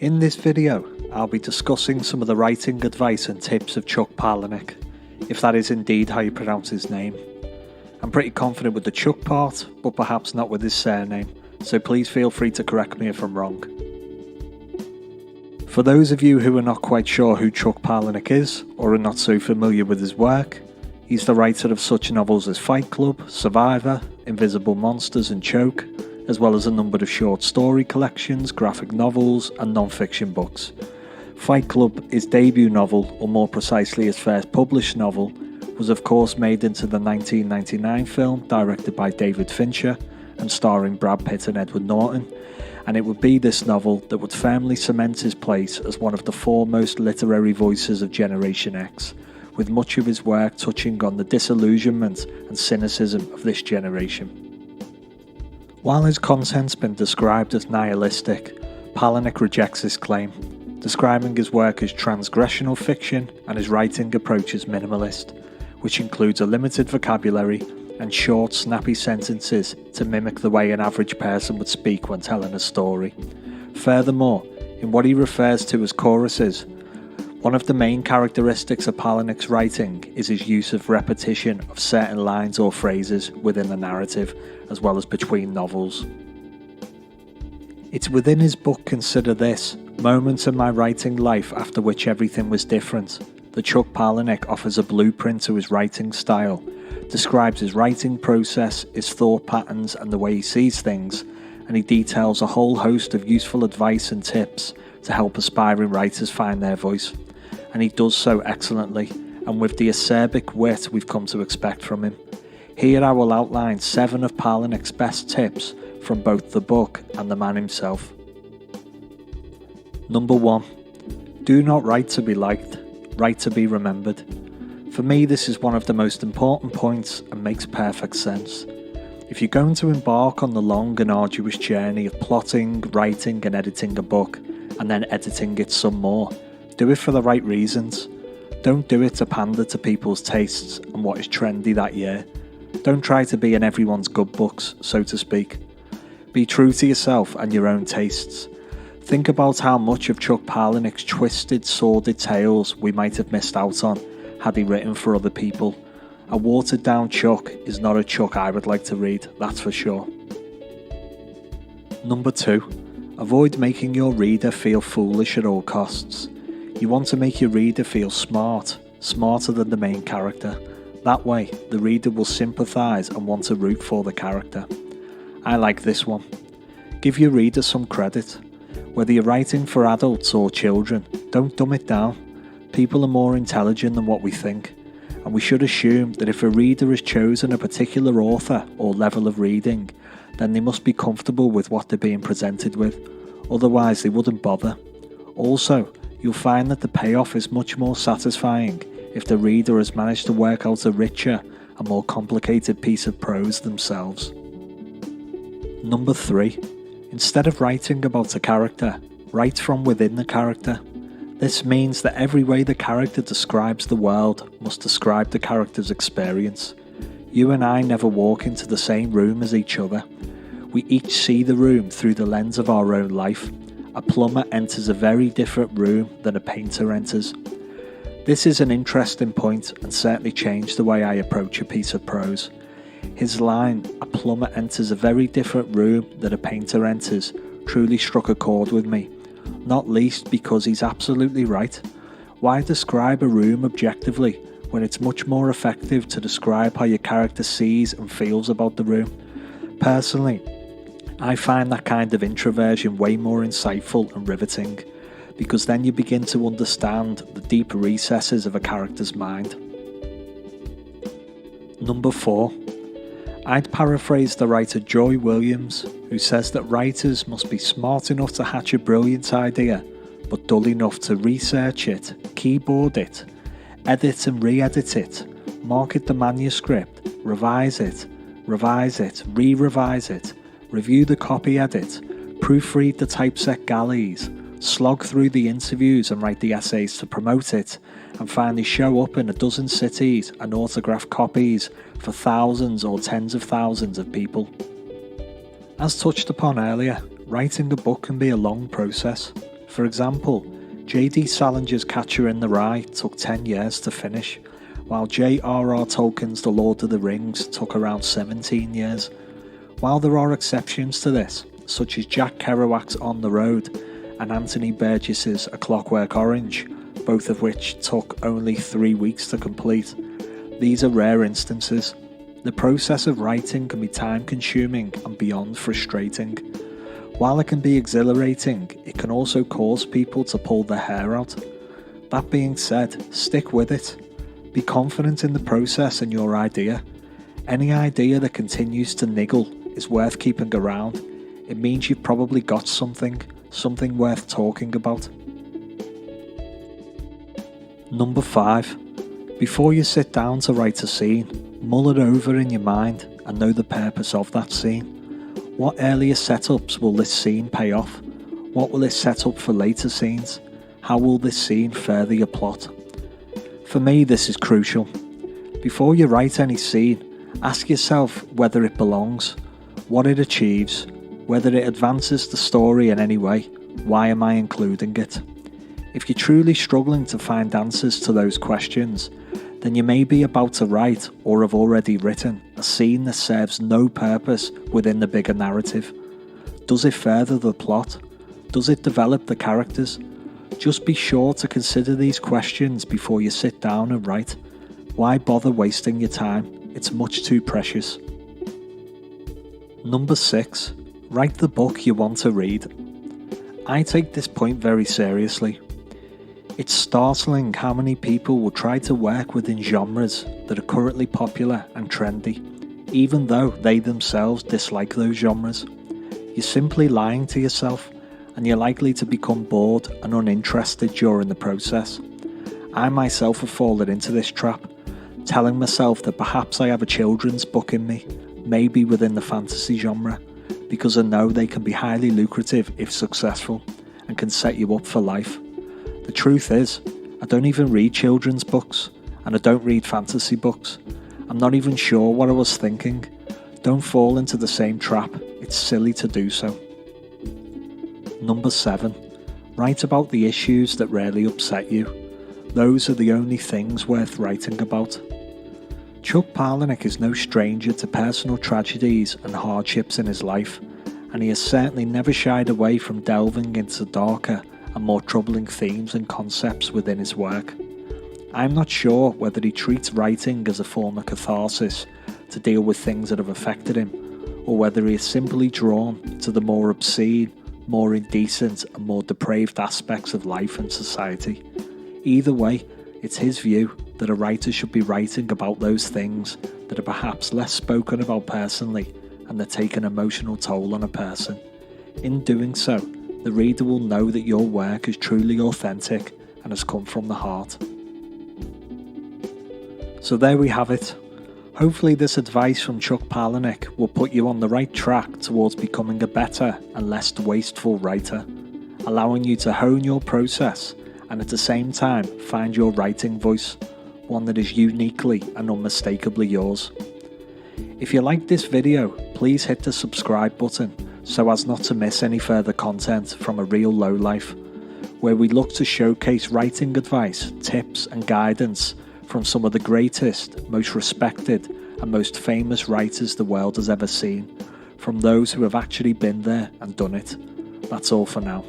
In this video, I'll be discussing some of the writing advice and tips of Chuck Palahniuk, if that is indeed how you pronounce his name. I'm pretty confident with the Chuck part, but perhaps not with his surname, so please feel free to correct me if I'm wrong. For those of you who are not quite sure who Chuck Palahniuk is, or are not so familiar with his work, he's the writer of such novels as Fight Club, Survivor, Invisible Monsters and Choke, as well as a number of short story collections, graphic novels and non-fiction books. Fight Club, his debut novel, or more precisely his first published novel, was of course made into the 1999 film directed by David Fincher and starring Brad Pitt and Edward Norton, and it would be this novel that would firmly cement his place as one of the foremost literary voices of Generation X, with much of his work touching on the disillusionment and cynicism of this generation. While his content's been described as nihilistic, Palahniuk rejects this claim, describing his work as transgressional fiction and his writing approach as minimalist, which includes a limited vocabulary and short, snappy sentences to mimic the way an average person would speak when telling a story. Furthermore, in what he refers to as choruses, one of the main characteristics of Palahniuk's writing is his use of repetition of certain lines or phrases within the narrative, as well as between novels. It's within his book Consider This, Moments in My Writing Life After Which Everything Was Different, that Chuck Palahniuk offers a blueprint to his writing style, describes his writing process, his thought patterns and the way he sees things, and he details a whole host of useful advice and tips to help aspiring writers find their voice. And he does so excellently, and with the acerbic wit we've come to expect from him. Here I will outline 7 of Palahniuk's best tips from both the book and the man himself. Number 1. Do not write to be liked, write to be remembered. For me, this is one of the most important points and makes perfect sense. If you're going to embark on the long and arduous journey of plotting, writing and editing a book, and then editing it some more, do it for the right reasons. Don't do it to pander to people's tastes and what is trendy that year. Don't try to be in everyone's good books, so to speak. Be true to yourself and your own tastes. Think about how much of Chuck Palahniuk's twisted, sordid tales we might have missed out on had he written for other people. A watered down Chuck is not a Chuck I would like to read, that's for sure. Number 2. Avoid making your reader feel foolish at all costs. You want to make your reader feel smart, smarter than the main character. That way, the reader will sympathise and want to root for the character. I like this one. Give your reader some credit. Whether you're writing for adults or children, don't dumb it down. People are more intelligent than what we think, and we should assume that if a reader has chosen a particular author or level of reading, then they must be comfortable with what they're being presented with, otherwise they wouldn't bother. Also, you'll find that the payoff is much more satisfying if the reader has managed to work out a richer and more complicated piece of prose themselves. Number 3. Instead of writing about a character, write from within the character. This means that every way the character describes the world must describe the character's experience. You and I never walk into the same room as each other. We each see the room through the lens of our own life. A plumber enters a very different room than a painter enters. This is an interesting point and certainly changed the way I approach a piece of prose. His line, "A plumber enters a very different room than a painter enters," truly struck a chord with me, not least because he's absolutely right. Why describe a room objectively when it's much more effective to describe how your character sees and feels about the room? Personally, I find that kind of introversion way more insightful and riveting, because then you begin to understand the deeper recesses of a character's mind. Number 4. I'd paraphrase the writer Joy Williams, who says that writers must be smart enough to hatch a brilliant idea, but dull enough to research it, keyboard it, edit and re-edit it, market the manuscript, revise it, re-revise it, review the copy edit, proofread the typeset galleys, slog through the interviews and write the essays to promote it, and finally show up in a dozen cities and autograph copies for thousands or tens of thousands of people. As touched upon earlier, writing a book can be a long process. For example, J.D. Salinger's Catcher in the Rye took 10 years to finish, while J.R.R. Tolkien's The Lord of the Rings took around 17 years. While there are exceptions to this, such as Jack Kerouac's On the Road and Anthony Burgess's A Clockwork Orange, both of which took only 3 weeks to complete, these are rare instances. The process of writing can be time-consuming and beyond frustrating. While it can be exhilarating, it can also cause people to pull their hair out. That being said, stick with it. Be confident in the process and your idea. Any idea that continues to niggle is worth keeping around. It means you've probably got something worth talking about. Number 5. Before you sit down to write a scene, mull it over in your mind and know the purpose of that scene. What earlier setups will this scene pay off? What will it set up for later scenes? How will this scene further your plot? For me, this is crucial. Before you write any scene, ask yourself whether it belongs, what it achieves, whether it advances the story in any way. Why am I including it? If you're truly struggling to find answers to those questions, then you may be about to write or have already written a scene that serves no purpose within the bigger narrative. Does it further the plot? Does it develop the characters? Just be sure to consider these questions before you sit down and write. Why bother wasting your time? It's much too precious. Number 6. Write the book you want to read. I take this point very seriously. It's startling how many people will try to work within genres that are currently popular and trendy, even though they themselves dislike those genres. You're simply lying to yourself, and you're likely to become bored and uninterested during the process. I myself have fallen into this trap, telling myself that perhaps I have a children's book in me, maybe within the fantasy genre, because I know they can be highly lucrative if successful, and can set you up for life. The truth is, I don't even read children's books, and I don't read fantasy books. I'm not even sure what I was thinking. Don't fall into the same trap, it's silly to do so. Number 7. Write about the issues that rarely upset you. Those are the only things worth writing about. Chuck Palahniuk is no stranger to personal tragedies and hardships in his life, and he has certainly never shied away from delving into darker and more troubling themes and concepts within his work. I'm not sure whether he treats writing as a form of catharsis to deal with things that have affected him, or whether he is simply drawn to the more obscene, more indecent and more depraved aspects of life and society. Either way, it's his view that a writer should be writing about those things that are perhaps less spoken about personally and that take an emotional toll on a person. In doing so, the reader will know that your work is truly authentic and has come from the heart. So there we have it. Hopefully this advice from Chuck Palahniuk will put you on the right track towards becoming a better and less wasteful writer, allowing you to hone your process and at the same time find your writing voice, one that is uniquely and unmistakably yours. If you liked this video, please hit the subscribe button so as not to miss any further content from A Real Lowlife, where we look to showcase writing advice, tips and guidance from some of the greatest, most respected and most famous writers the world has ever seen, from those who have actually been there and done it. That's all for now.